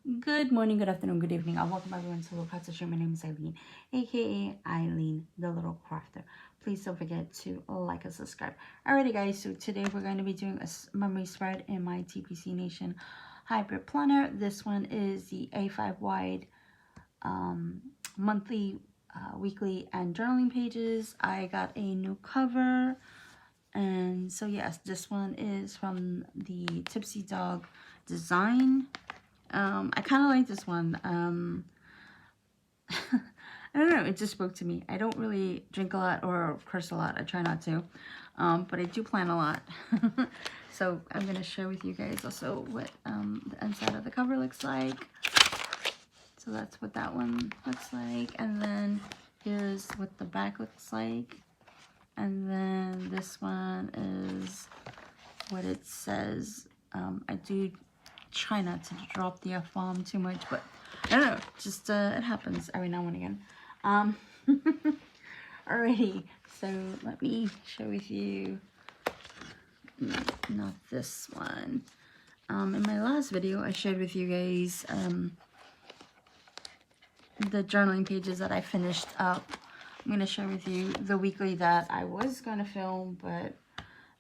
Good morning, good afternoon, good evening. Welcome everyone to Little Crafter Show. My name is Eileen, aka Eileen, the Little Crafter. Please don't forget to like and subscribe. Alrighty, guys. So today we're going to be doing a memory spread in my TPC Nation hybrid planner. This one is the A5 wide monthly, weekly, and journaling pages. I got a new cover, and so yes, this one is from the Tipsy Dog design. I kind of like this one. I don't know, it just spoke to me. I don't really drink a lot or curse a lot. I try not to, but I do plan a lot. So I'm going to share with you guys also what the inside of the cover looks like. So that's what that one looks like. And then here's what the back looks like. And then this one is what it says. I do try not to drop the F-bomb too much, but I don't know, just it happens every now and again. Alrighty, so let me share with you, not this one. In my last video, I shared with you guys the journaling pages that I finished up. I'm going to share with you the weekly that I was going to film, but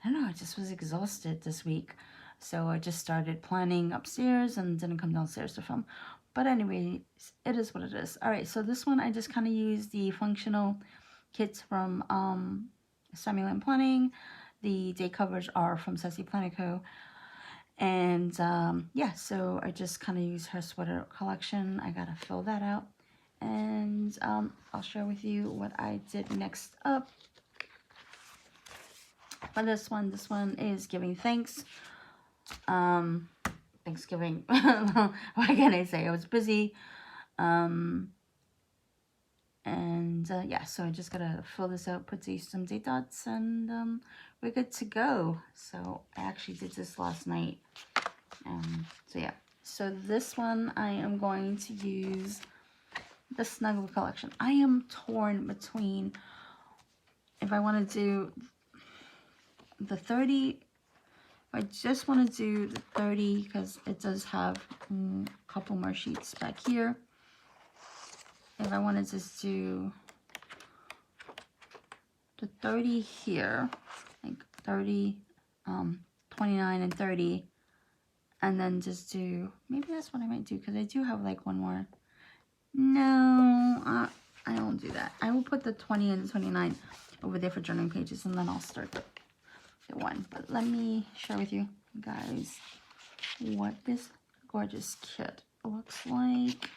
I don't know, I just was exhausted this week. So I just started planning upstairs and didn't come downstairs to film. But anyway, it is what it is. All right, so this one I just kind of used the functional kits from Samuel and Planning. The day covers are from Sassy Planico. And yeah, so I just kind of used her sweater collection. I got to fill that out. And I'll share with you what I did next up. For this one is giving thanks. Thanksgiving. What can I say? I was busy. Yeah, so I just gotta fill this out, put some date dots, and we're good to go. So I actually did this last night. So yeah. So this one I am going to use the Snuggle collection. I am torn between if I want to do the 30. I just want to do the 30 because it does have a couple more sheets back here. If I want to just do the 30 here, like 30, 29 and 30, and then just do, maybe that's what I might do because I do have like one more. No, I don't do that. I will put the 20 and the 29 over there for journaling pages, and then I'll start the one. But let me share with you guys what this gorgeous kit looks like.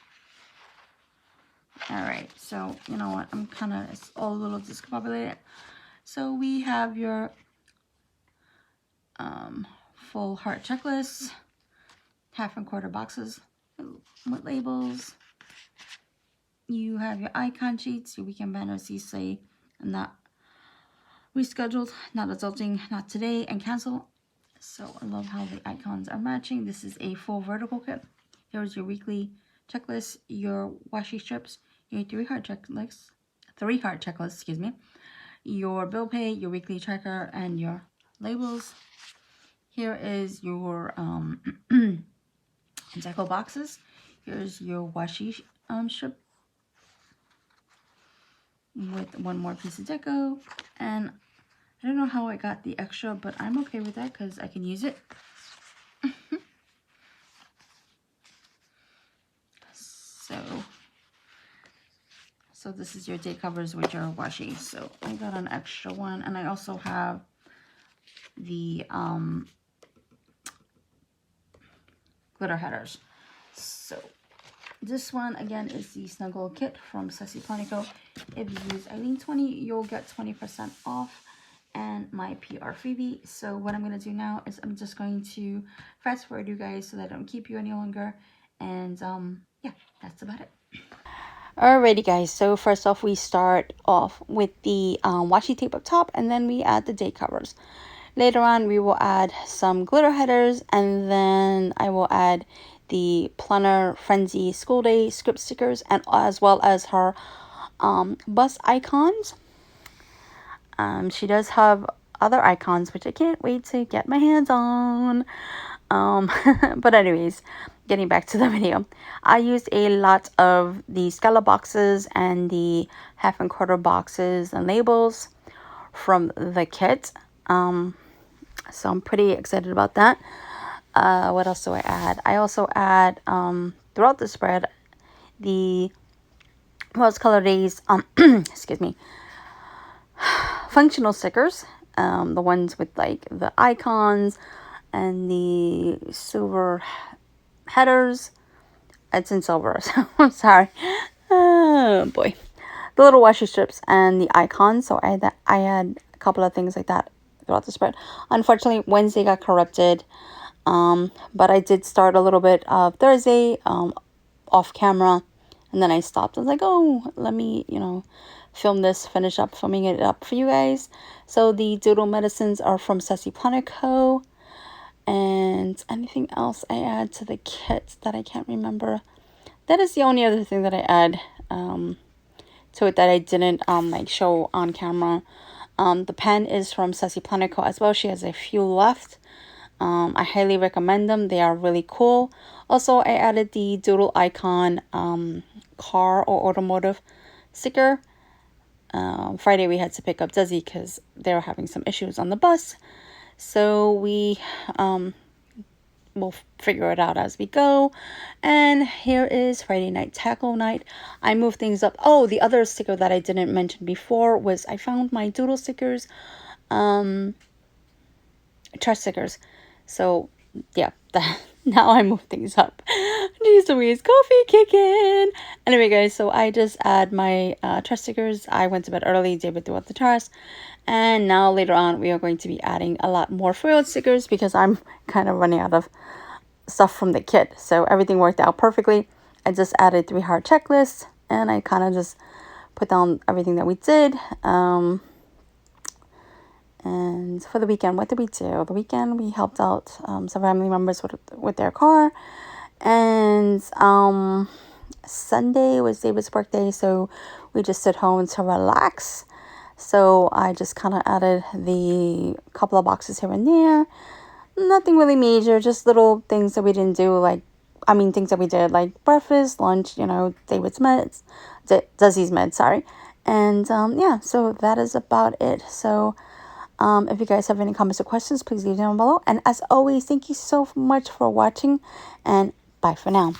All right, so you know what, I'm kind of, it's all a little discombobulated. So we have your full heart checklist, half and quarter boxes with labels. You have your icon sheets, your weekend banners. You say not rescheduled, not adulting, not today, and cancel. So I love how the icons are matching. This is a full vertical kit. Here's your weekly checklist, your washi strips, your three heart checklist, excuse me, your bill pay, your weekly tracker, and your labels. Here is your deco boxes. Here's your washi strip with one more piece of deco, and I don't know how I got the extra, but I'm okay with that because I can use it. So this is your day covers with your washi. So I got an extra one, and I also have the glitter headers. So this one again is the Snuggle kit from Sassy Planico. If you use Eileen20, you'll get 20% off and my PR freebie. So what I'm going to do now is I'm just going to fast forward you guys so that I don't keep you any longer. And yeah, that's about it. Alrighty guys, so first off we start off with the washi tape up top, and then we add the day covers. Later on we will add some glitter headers, and then I will add the Planner Frenzy School Day script stickers, and as well as her bus icons. She does have other icons which I can't wait to get my hands on. But anyways, getting back to the video, I used a lot of the scallop boxes and the half and quarter boxes and labels from the kit. So I'm pretty excited about that. What else do I add? I also add throughout the spread the Rose Color Days excuse me, functional stickers, the ones with like the icons and the silver headers. It's in silver, so I'm sorry. Oh boy, the little washi strips and the icons. So I had a couple of things like that throughout the spread. Unfortunately, Wednesday got corrupted, but I did start a little bit of Thursday off camera, and then I stopped. I was like, oh, let me, film this, finish up filming it up for you guys. So the doodle medicines are from Sassy Ponico. And anything else I add to the kit that I can't remember. That is the only other thing that I add to it that I didn't like show on camera. The pen is from Sassy Ponico as well. She has a few left. I highly recommend them. They are really cool. Also, I added the doodle icon car or automotive sticker. Friday we had to pick up Desi because they were having some issues on the bus. So we'll figure it out as we go. And here is Friday night tackle night. I moved things up. Oh, the other sticker that I didn't mention before was I found my doodle stickers, trash stickers. So yeah, now I move things up. Jeez Louise, coffee kicking. Anyway, guys, so I just add my trash stickers. I went to bed early. David threw out the trash. And now later on, we are going to be adding a lot more foiled stickers because I'm kind of running out of stuff from the kit. So everything worked out perfectly. I just added 3 heart checklists and I kind of just put down everything that we did. And for the weekend, what did we do? The weekend, we helped out some family members with their car. And Sunday was David's birthday, so we just sit home to relax. So I just kind of added the couple of boxes here and there. Nothing really major, just little things that we didn't do, things that we did, like breakfast, lunch, David's meds, Desi's meds, sorry. And yeah, so that is about it. So if you guys have any comments or questions, please leave them down below. And as always, thank you so much for watching, and bye for now.